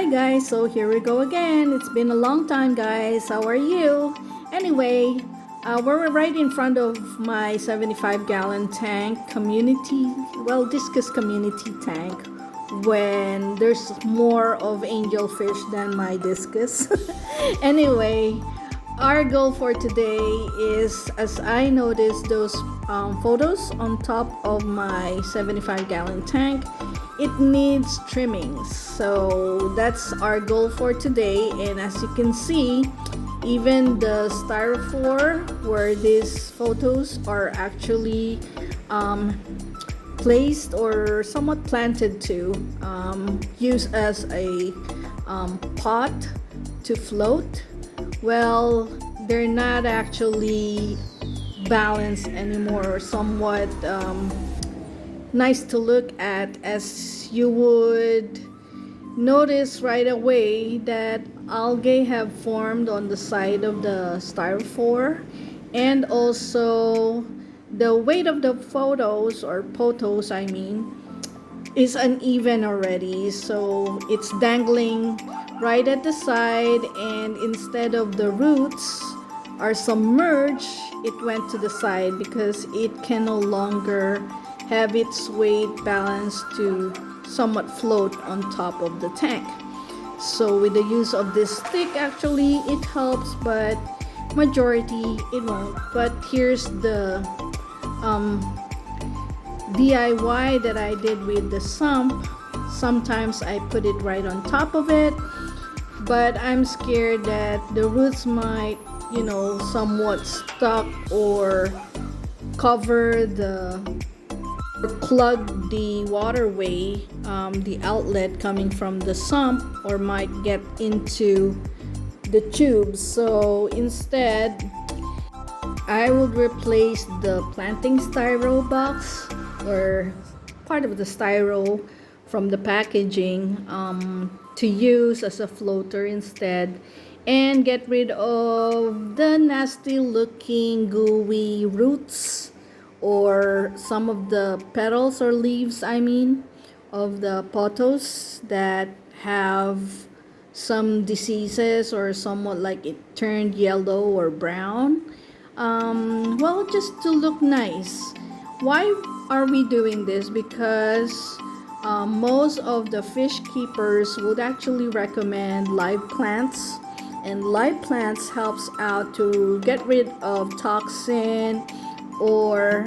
Hi guys, so here we go again. It's been a long time guys. How are you? Anyway, we're right in front of my 75-gallon tank community, Diwcus community tank, when there's more of angelfish than my Diwcus. Anyway, our goal for today is, as I noticed those photos on top of my 75-gallon tank, it needs trimmings. So that's our goal for today. And as you can see, even the styrofoam where these photos are actually placed or somewhat planted to use as a pot to float, well, they're not actually balanced anymore, or somewhat nice to look at, as you would notice right away that algae have formed on the side of the styrofoam, and also the weight of the photos, or pothos I mean, is uneven already, so it's dangling right at the side, and instead of the roots are submerged, it went to the side because it can no longer have its weight balanced to somewhat float on top of the tank. So with the use of this stick, actually it helps, but majority it won't. But here's the DIY that I did with the sump. Sometimes I put it right on top of it, but I'm scared that the roots might, somewhat stuck or cover or plug the waterway, the outlet coming from the sump, or might get into the tubes. So instead, I would replace the planting styro box, or part of the styro from the packaging, to use as a floater instead, and get rid of the nasty looking gooey roots, or some of the petals or leaves, I mean, of the pothos that have some diseases, or somewhat like it turned yellow or brown. Just to look nice. Why are we doing this? Because most of the fish keepers would actually recommend live plants, and live plants helps out to get rid of toxin or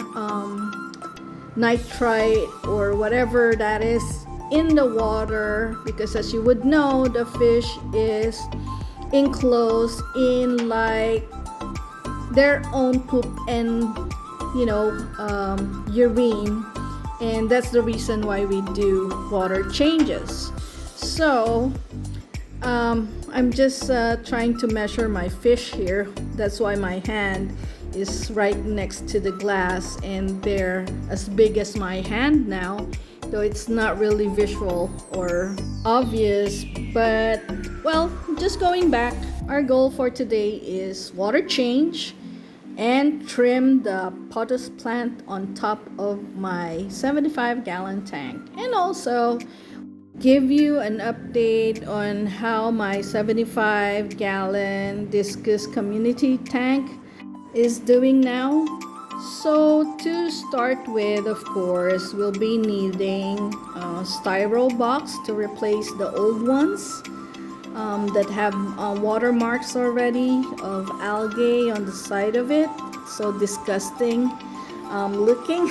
nitrate or whatever that is in the water, because as you would know, the fish is enclosed in like their own poop and urine, and that's the reason why we do water changes. So I'm just trying to measure my fish here. That's why my hand is right next to the glass, and they're as big as my hand now, though it's not really visual or obvious. But just going back, our goal for today is water change and trim the pothos plant on top of my 75-gallon tank, and also give you an update on how my 75-gallon Diwcus community tank is doing now. So to start with, of course, we'll be needing a styro box to replace the old ones that have watermarks already of algae on the side of it. So disgusting looking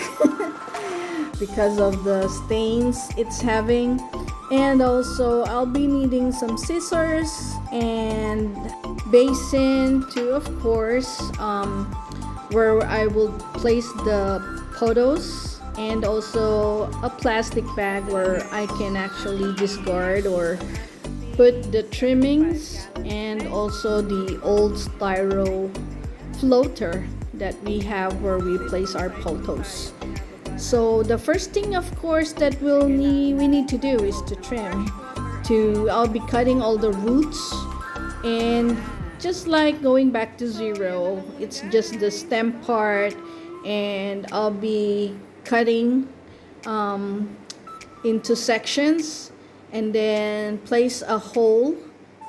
because of the stains it's having. And also I'll be needing some scissors and basin to, of course, where I will place the pothos, and also a plastic bag where I can actually discard or put the trimmings, and also the old styro floater that we have where we place our pothos. So the first thing, of course, that we need to do is to trim. I'll be cutting all the roots, and just like going back to zero, it's just the stem part, and I'll be cutting into sections, and then place a hole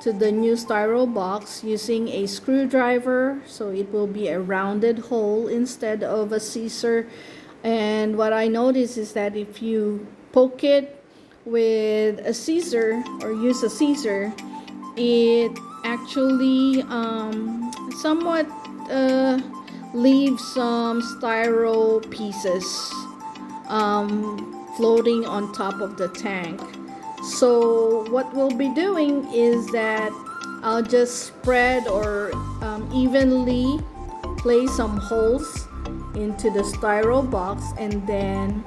to the new styro box using a screwdriver, so it will be a rounded hole instead of a scissor. And what I noticed is that if you poke it with a scissor or use a scissor, it actually somewhat leaves some styro pieces floating on top of the tank. So what we'll be doing is that I'll just spread or evenly place some holes into the styro box, and then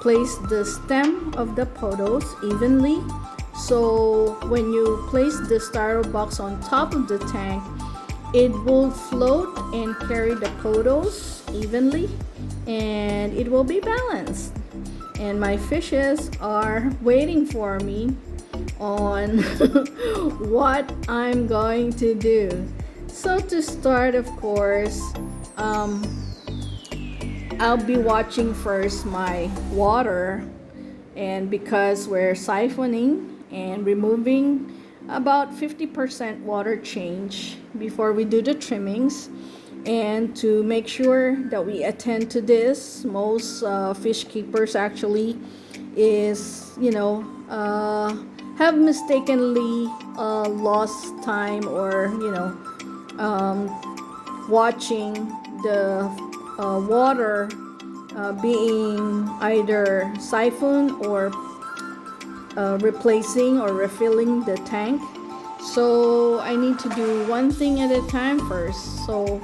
place the stem of the Pothos evenly. So when you place the styro box on top of the tank, it will float and carry the Pothos evenly, and it will be balanced. And my fishes are waiting for me on what I'm going to do. So to start, of course, I'll be watching first my water, and because we're siphoning and removing about 50% water change before we do the trimmings. And to make sure that we attend to this, most fish keepers actually have mistakenly lost time, or watching the water being either siphoned or replacing or refilling the tank. So I need to do one thing at a time first. So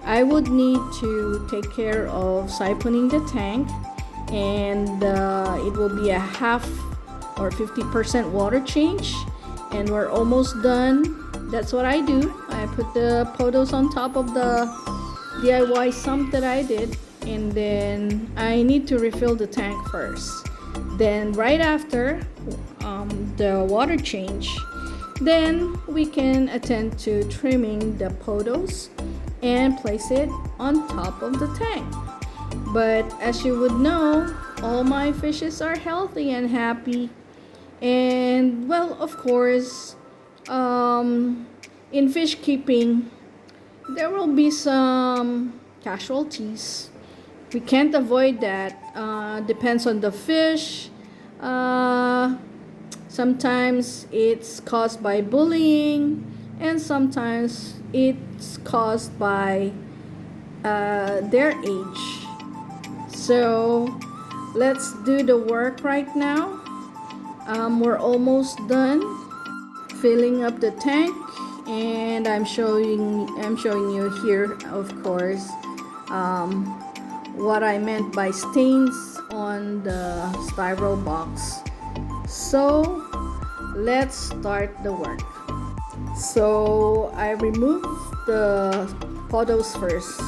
I would need to take care of siphoning the tank, and it will be a half or 50% water change, and we're almost done. That's what I do. I put the Pothos on top of the DIY sump that I did, and then I need to refill the tank first. Then right after the water change, then we can attend to trimming the Pothos and place it on top of the tank. But as you would know, all my fishes are healthy and happy. And well, of course, in fish keeping, there will be some casualties. We can't avoid that. Depends on the fish. Sometimes it's caused by bullying, and sometimes it's caused by their age. So let's do the work right now. We're almost done filling up the tank, and I'm showing you here, of course, what I meant by stains on the styro box. So let's start the work. So I removed the Pothos first.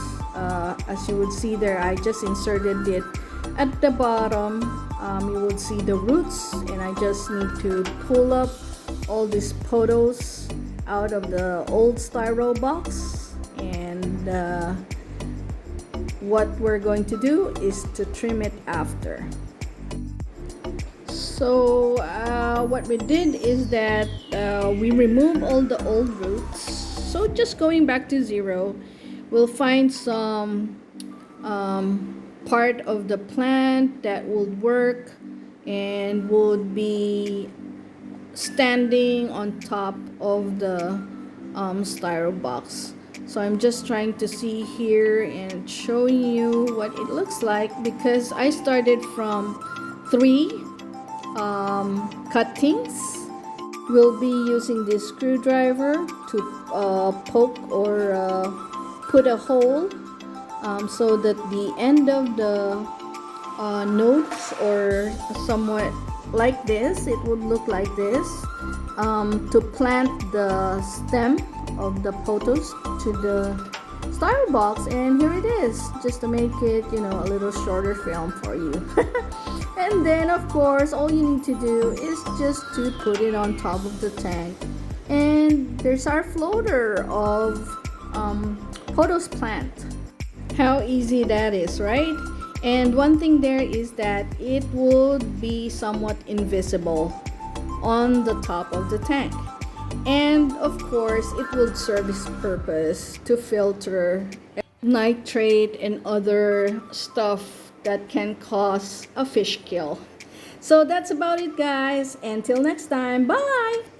As you would see there, I just inserted it at the bottom. You would see the roots, and I just need to pull up all these Pothos out of the old styro box. And what we're going to do is to trim it after. So what we did is that we remove all the old roots. So just going back to zero, we'll find some part of the plant that would work and would be standing on top of the styro box. So I'm just trying to see here and showing you what it looks like, because I started from 3 cuttings. We'll be using this screwdriver to poke or put a hole so that the end of the nodes, or somewhat like this, it would look like this, to plant the stem of the Pothos to the styro box. And here it is, just to make it a little shorter film for you. And then of course all you need to do is just to put it on top of the tank, and there's our floater of Pothos plant. How easy that is, right? And one thing there is that it would be somewhat invisible on the top of the tank. And of course, it would serve its purpose to filter nitrate and other stuff that can cause a fish kill. So that's about it, guys. Until next time, bye!